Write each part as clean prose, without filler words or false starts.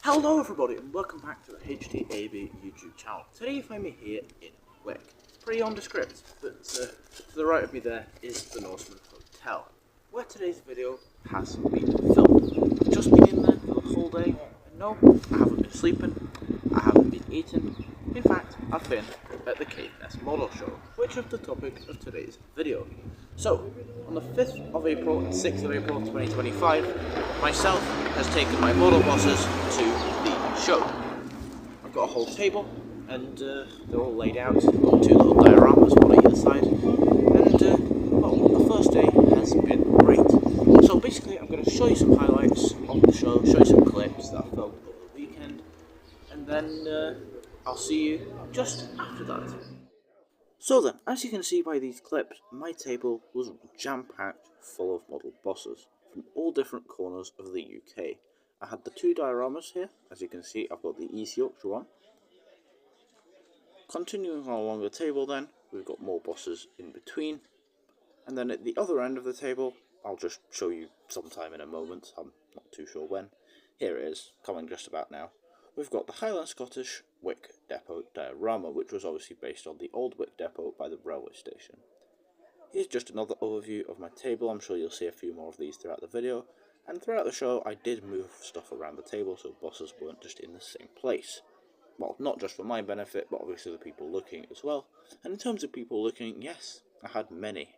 Hello everybody and welcome back to the HTAB YouTube channel. Today you find me here in Wick. It's pretty nondescript, but to the right of me there is the Norseman Hotel, where today's video has been filmed. I've just been in there for the whole day, and no, I haven't been sleeping, I haven't been eating. In fact, I've been at the Caithness Model Show, which is the topic of today's video. So, on the 5th of April and 6th of April 2025, myself has taken my model bosses to the show. I've got a whole table, and they're all laid out. I've got two little dioramas, one on either side. And, well, the first day has been great. So basically, I'm going to show you some highlights of the show, show you some clips that I filmed over the weekend, and then I'll see you just after that. So then, as you can see by these clips, my table was jam-packed full of model bosses from all different corners of the UK. I had the two dioramas here. As you can see, I've got the East Yorkshire one. Continuing along the table then, we've got more bosses in between. And then at the other end of the table, I'll just show you sometime in a moment, I'm not too sure when. Here it is, coming just about now. We've got the Highland Scottish Wick Depot diorama, which was obviously based on the old Wick Depot by the railway station. Here's just another overview of my table. I'm sure you'll see a few more of these throughout the video. And throughout the show, I did move stuff around the table so bosses weren't just in the same place. Well, not just for my benefit, but obviously the people looking as well. And in terms of people looking, yes, I had many.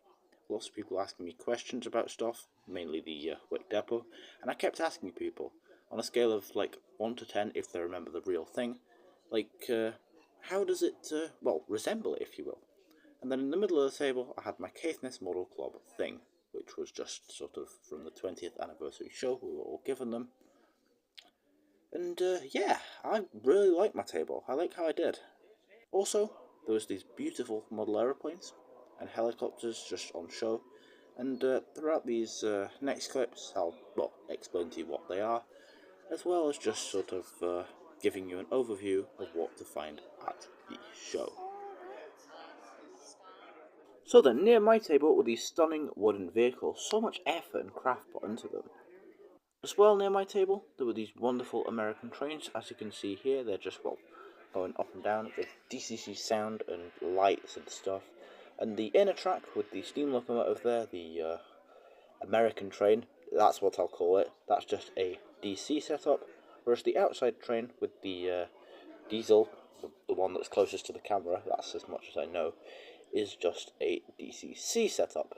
Lots of people asking me questions about stuff, mainly the Wick Depot, and I kept asking people, on a scale of like 1 to 10, if they remember the real thing, like, how does it, resemble it, if you will. And then in the middle of the table, I had my Caithness Model Club thing, which was just sort of from the 20th anniversary show we were all given them. And yeah, I really like my table. I like how I did. Also, there was these beautiful model aeroplanes and helicopters just on show. And throughout these next clips, I'll explain to you what they are, as well as just sort of giving you an overview of what to find at the show. So then, near my table were these stunning wooden vehicles, so much effort and craft put into them. As well, near my table, there were these wonderful American trains. As you can see here, they're just, going up and down with DCC sound and lights and stuff. And the inner track with the steam locomotive there, the American train, that's what I'll call it. That's just a DC setup. Whereas the outside train with the diesel, the one that's closest to the camera, that's as much as I know, is just a DCC setup.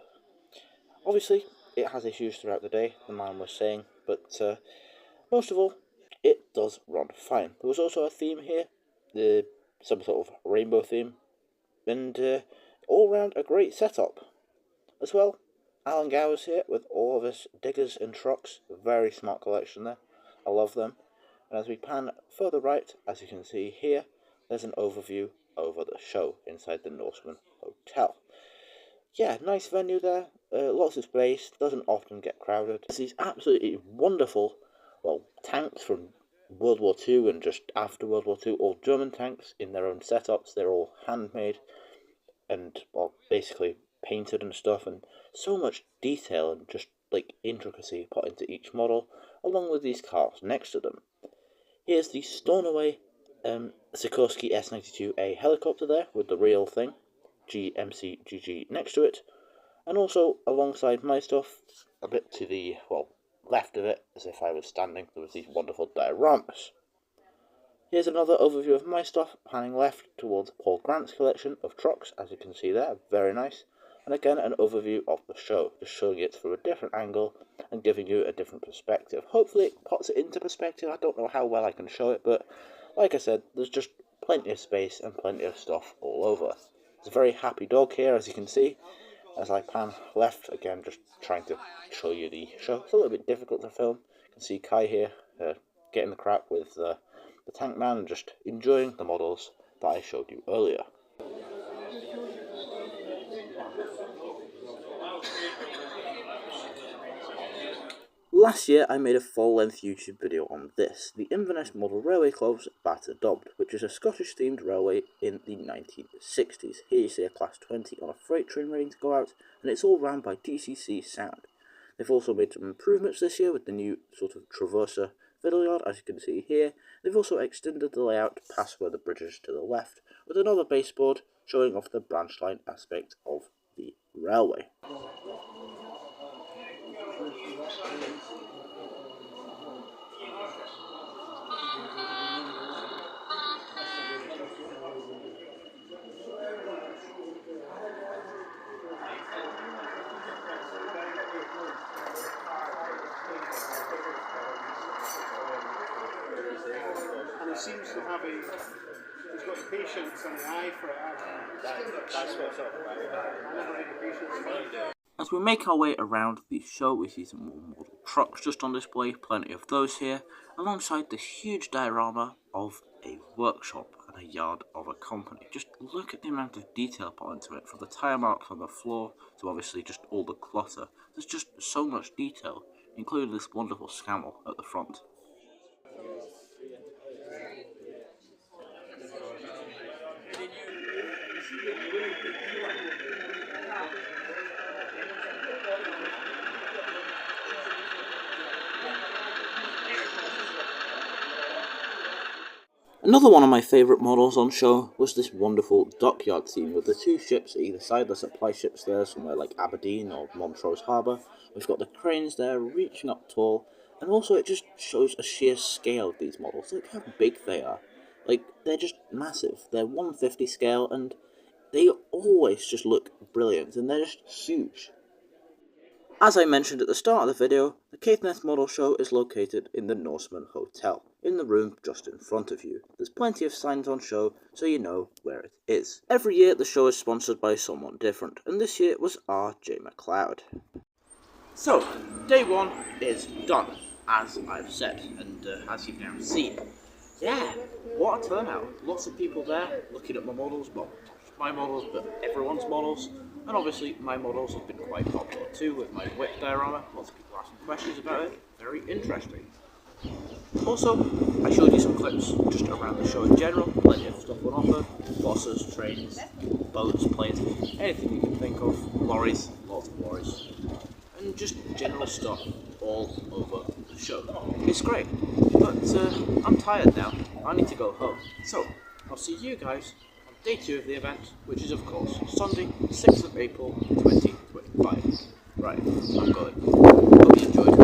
Obviously, it has issues throughout the day, the man was saying, but most of all, it does run fine. There was also a theme here, some sort of rainbow theme, and all round a great setup. As well, Alan Gower's here with all of his diggers and trucks, a very smart collection there, I love them. And as we pan further right, as you can see here, there's an overview over the show inside the Norseman Hotel. Yeah, nice venue there, lots of space, doesn't often get crowded. There's these absolutely wonderful, tanks from World War II and just after World War II, all German tanks in their own setups. They're all handmade and, basically painted and stuff, and so much detail and just, intricacy put into each model, along with these cars next to them. Here's the Stornoway Sikorsky S-92A helicopter there, with the real thing, GMCGG next to it, and also alongside my stuff, a bit to the, left of it, as if I was standing, there was these wonderful dioramas. Here's another overview of my stuff, panning left towards Paul Grant's collection of trucks, as you can see there, very nice. And again, an overview of the show, just showing it through a different angle and giving you a different perspective. Hopefully it puts it into perspective. I don't know how well I can show it, but like I said, there's just plenty of space and plenty of stuff all over. There's a very happy dog here, as you can see. As I pan left, again, just trying to show you the show. It's a little bit difficult to film. You can see Kai here getting the crap with the tank man and just enjoying the models that I showed you earlier. Last year I made a full-length YouTube video on this, the Inverness Model Railway Club's Batter Dubbed, which is a Scottish-themed railway in the 1960s. Here you see a Class 20 on a freight train ready to go out, and it's all ran by DCC Sound. They've also made some improvements this year with the new sort of Traverser fiddle yard, as you can see here. They've also extended the layout past where the bridge is to the left, with another baseboard showing off the branch line aspect of the railway. And he seems to have he's got the patience and the eye for it. That's what's up. As we make our way around the show, we see some more model trucks just on display, plenty of those here, alongside this huge diorama of a workshop and a yard of a company. Just look at the amount of detail put into it, from the tire marks on the floor to obviously just all the clutter. There's just so much detail, including this wonderful scamel at the front. Another one of my favourite models on show was this wonderful dockyard scene with the two ships at either side, the supply ships there somewhere like Aberdeen or Montrose Harbour. We've got the cranes there reaching up tall, and also it just shows a sheer scale of these models. Look how big they are. Like, they're just massive. They're 150 scale and they always just look brilliant, and they're just huge. As I mentioned at the start of the video, the Caithness Model Show is located in the Norseman Hotel, in the room just in front of you. There's plenty of signs on show, so you know where it is. Every year the show is sponsored by someone different, and this year it was R.J. McLeod. So, day one is done, as I've said, and as you've now seen. Yeah, what a turnout. Lots of people there looking at my models, well, not just my models, but everyone's models. And obviously my models have been quite popular too, with my Wick diorama. Lots of people asking questions about it. Very interesting. Also, I showed you some clips just around the show in general. Plenty of stuff on offer. Buses, trains, boats, planes, anything you can think of. Lorries, lots of lorries. And just general stuff all over the show. It's great, but I'm tired now. I need to go home. So, I'll see you guys on day 2 of the event, which is of course Sunday, 6th of April 2025. Right, I'm going. Hope you enjoyed.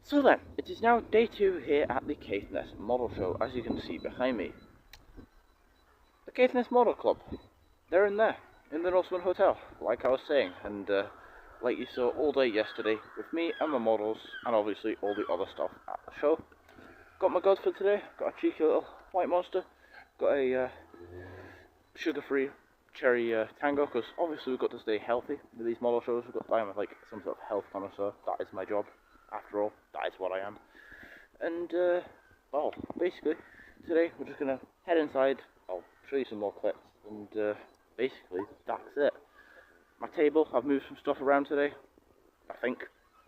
So then, it is now day 2 here at the Caithness Model Show, as you can see behind me. The Caithness Model Club, they're in there, in the Norseman Hotel, like I was saying, and like you saw all day yesterday, with me and my models, and obviously all the other stuff at the show. Got my goods for today, got a cheeky little white monster, got a sugar-free cherry tango, because obviously we've got to stay healthy with these model shows. We've got to die with like some sort of health connoisseur. That is my job, after all, that is what I am. And well, basically today we're just gonna head inside. I'll show you some more clips, and basically that's it. My table, I've moved some stuff around today, I think.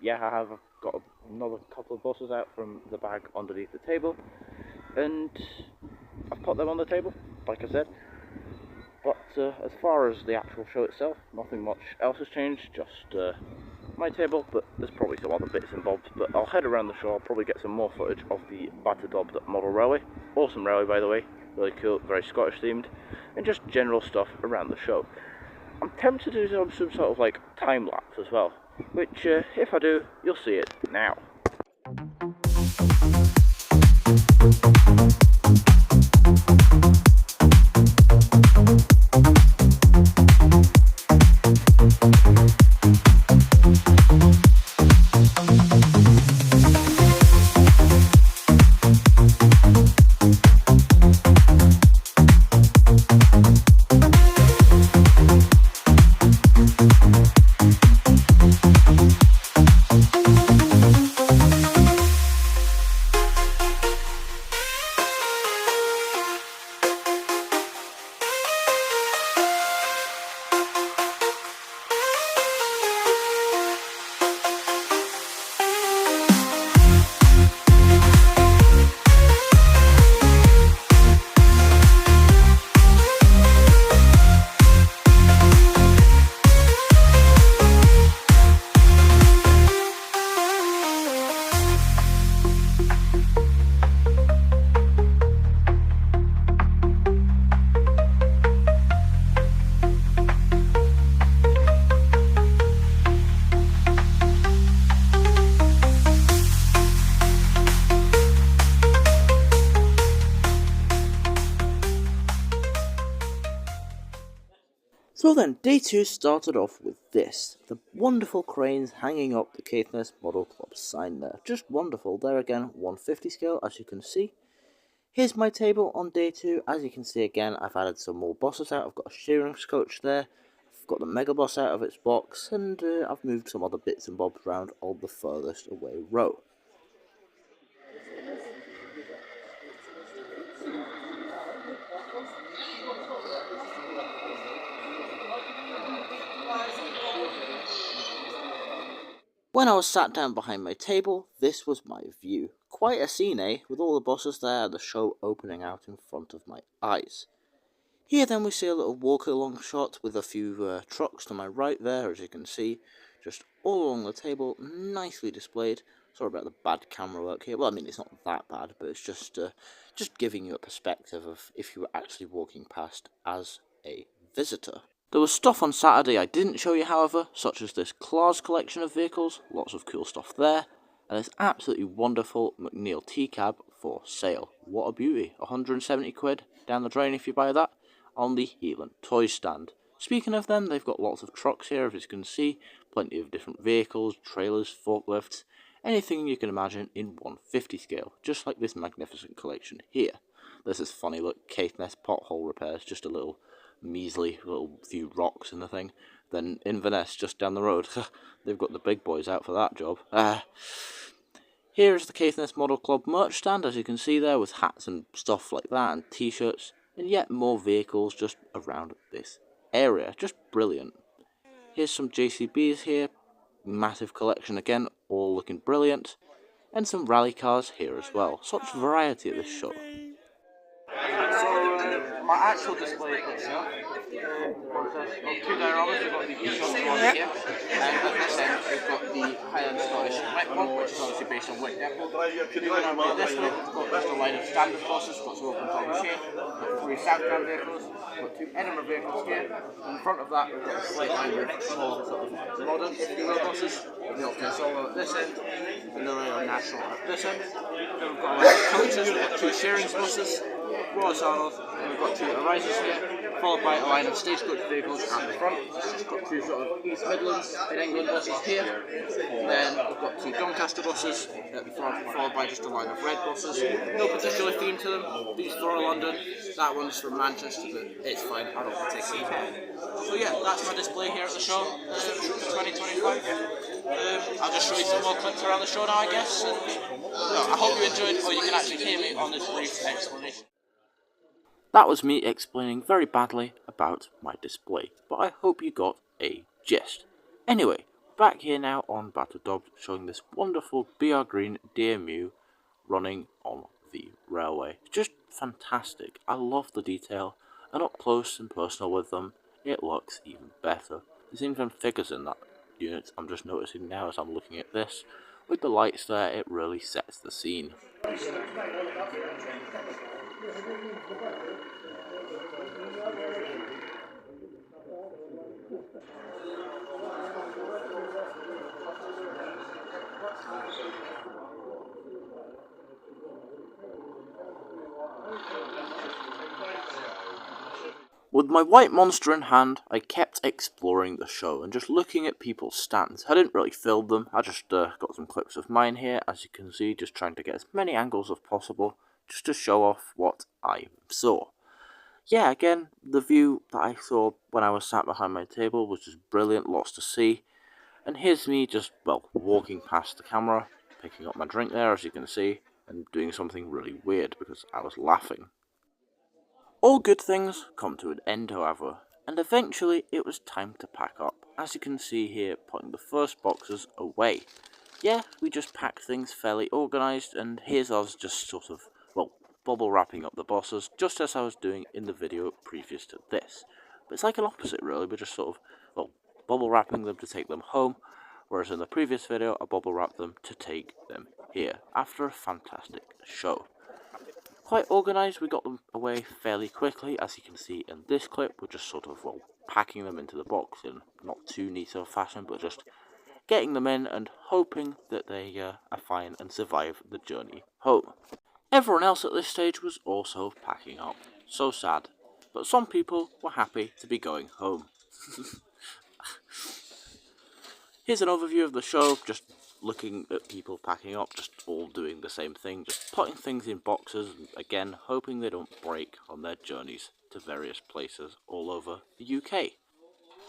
Yeah, I have. I've got another couple of buses out from the bag underneath the table, and I've put them on the table, like I said. But as far as the actual show itself, nothing much else has changed, just my table, but there's probably some other bits and bobs. But I'll head around the show, I'll probably get some more footage of the Batterdob model railway. Awesome railway, by the way, really cool, very Scottish themed, and just general stuff around the show. I'm tempted to do some sort of like time lapse as well, which if I do, you'll see it now. So then, day 2 started off with this. The wonderful cranes hanging up the Caithness Model Club sign there. Just wonderful. There again, 150 scale, as you can see. Here's my table on day 2. As you can see again, I've added some more bosses out. I've got a shearing scotch there. I've got the Mega Boss out of its box. And I've moved some other bits and bobs around on the furthest away row. When I was sat down behind my table, this was my view. Quite a scene, eh? With all the bosses there and the show opening out in front of my eyes. Here then we see a little walk along shot with a few trucks to my right there, as you can see. Just all along the table, nicely displayed. Sorry about the bad camera work here. Well, I mean, it's not that bad, but it's just giving you a perspective of if you were actually walking past as a visitor. There was stuff on Saturday I didn't show you, however, such as this Claus collection of vehicles, lots of cool stuff there, and this absolutely wonderful McNeil T-Cab for sale. What a beauty, 170 quid down the drain if you buy that, on the Healand toy stand. Speaking of them, they've got lots of trucks here, as you can see, plenty of different vehicles, trailers, forklifts, anything you can imagine in 150 scale, just like this magnificent collection here. There's this funny look Caithness pothole repairs, just a little measly little few rocks in the thing. Then Inverness, just down the road, they've got the big boys out for that job. Here's the Caithness Model Club merch stand, as you can see there, with hats and stuff like that, and t-shirts, and yet more vehicles just around this area. Just brilliant. Here's some JCBs here, massive collection again, all looking brilliant, and some rally cars here as well. Such variety at this show. So my actual display at this show consists of two dioramas. We've got the East one here, and at this end we've got the Highland Scottish Wick one, which is obviously based on Wick Depot. Going our way this way, we've got just a line of standard bosses, we've got some open tops here, we've got three Southbound vehicles, we've got two Edinburgh vehicles here, and in front of that we've got a slight line of small sort of modern female bosses, the Optima Solo at this end, and the Royal National at this end. Then we've got a line of coaches, we've got two Shearings bosses, Royal Arnold, and we've got two Arises here, followed by a line of stagecoach vehicles at the front. We've got two sort of East Midlands in England buses here. And then we've got two Doncaster buses at the front, followed by just a line of red buses. No particular theme to them. These four are London. That one's from Manchester, but it's fine. I don't particularly care. So yeah, that's my display here at the show, 2025. I'll just show you some more clips around the show now, I guess. And, I hope you enjoyed, or you can actually hear me on this brief explanation. That was me explaining very badly about my display, but I hope you got a gist. Anyway, back here now on Battle Dobbs, showing this wonderful BR Green DMU running on the railway. Just fantastic. I love the detail, and up close and personal with them, it looks even better. There's even figures in that unit, I'm just noticing now as I'm looking at this. With the lights there, it really sets the scene. With my white monster in hand, I kept exploring the show and just looking at people's stands. I didn't really film them, I just got some clips of mine here, as you can see, just trying to get as many angles as possible, just to show off what I saw. Yeah, again, the view that I saw when I was sat behind my table was just brilliant, lots to see. And here's me just, well, walking past the camera, picking up my drink there, as you can see, and doing something really weird because I was laughing. All good things come to an end, however, and eventually it was time to pack up. As you can see here, putting the first boxes away. Yeah, we just packed things fairly organised, and here's us just sort of, well, bubble wrapping up the bosses, just as I was doing in the video previous to this. But it's like an opposite, really. We're just sort of, well, bubble wrapping them to take them home, whereas in the previous video I bubble wrapped them to take them here, after a fantastic show. Quite organised, we got them away fairly quickly, as you can see in this clip. We're just sort of, well, packing them into the box in not too neat of a fashion, but just getting them in and hoping that they are fine and survive the journey home. Everyone else at this stage was also packing up. So sad. But some people were happy to be going home. Here's an overview of the show, just looking at people packing up, just all doing the same thing, just putting things in boxes, and again, hoping they don't break on their journeys to various places all over the UK.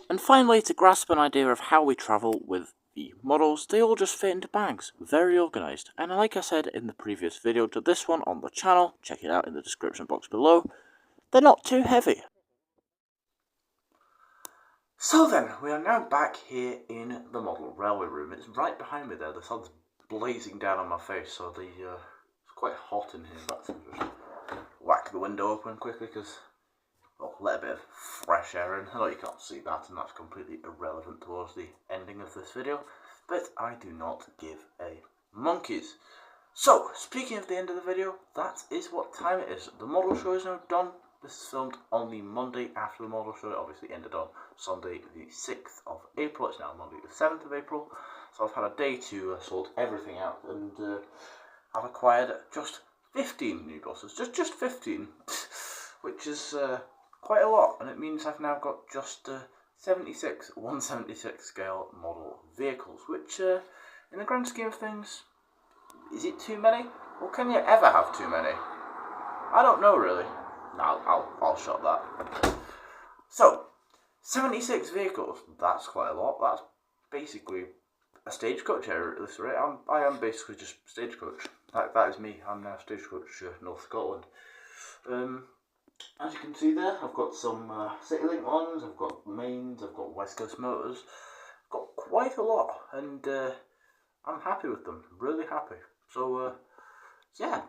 And finally, to grasp an idea of how we travel with the models, they all just fit into bags, very organised. And like I said in the previous video to this one on the channel, check it out in the description box below, they're not too heavy. So then, we are now back here in the model railway room. It's right behind me there, the sun's blazing down on my face, so it's quite hot in here. But I'll just whack the window open quickly because I'll let a bit of fresh air in. I know you can't see that, and that's completely irrelevant towards the ending of this video, but I do not give a monkeys. So, speaking of the end of the video, that is what time it is. The model show is now done. This is filmed on the Monday after the model show. It obviously ended on Sunday the 6th of April. It's now Monday the 7th of April. So I've had a day to sort everything out, and I've acquired just 15 new buses. Just 15, which is quite a lot, and it means I've now got just 76 1/76 scale model vehicles, which in the grand scheme of things, is it too many? Or can you ever have too many? I don't know really. I'll shut that. So, 76 vehicles, that's quite a lot. That's basically a stagecoach area at this rate. I am basically just stagecoach. That is me. I'm now stagecoach North Scotland. As you can see there, I've got some CityLink ones, I've got mains, I've got West Coast Motors. I've got quite a lot, and I'm happy with them. Really happy. So, yeah.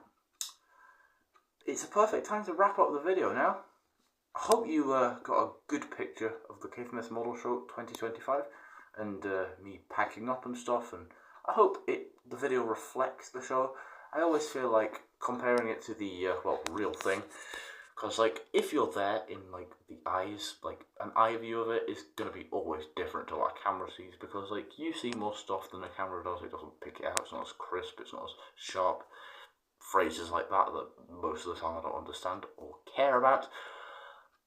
It's a perfect time to wrap up the video now. I hope you got a good picture of the Caithness Model Show 2025 and me packing up and stuff, and I hope the video reflects the show. I always feel like comparing it to the real thing, because like if you're there in like the eyes, like an eye view of it is gonna be always different to what a camera sees, because like you see more stuff than a camera does. It doesn't pick it out. It's not as crisp. It's not as sharp. Phrases like that most of the time I don't understand or care about.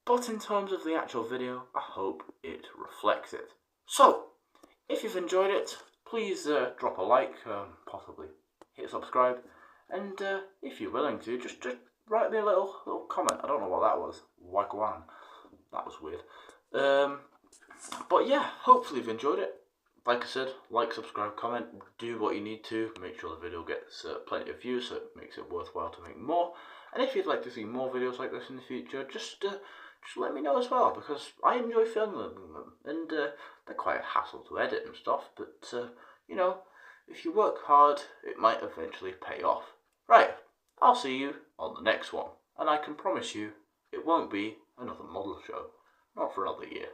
But in terms of the actual video, I hope it reflects it. So, if you've enjoyed it, please drop a like, possibly hit subscribe, and if you're willing to, just write me a little comment. I don't know what that was. Wagwan. That was weird. But yeah, hopefully you've enjoyed it. Like I said, like, subscribe, comment, do what you need to, make sure the video gets plenty of views so it makes it worthwhile to make more. And if you'd like to see more videos like this in the future, just let me know as well, because I enjoy filming them, and they're quite a hassle to edit and stuff, but you know, if you work hard, it might eventually pay off. Right, I'll see you on the next one, and I can promise you, it won't be another model show, not for another year.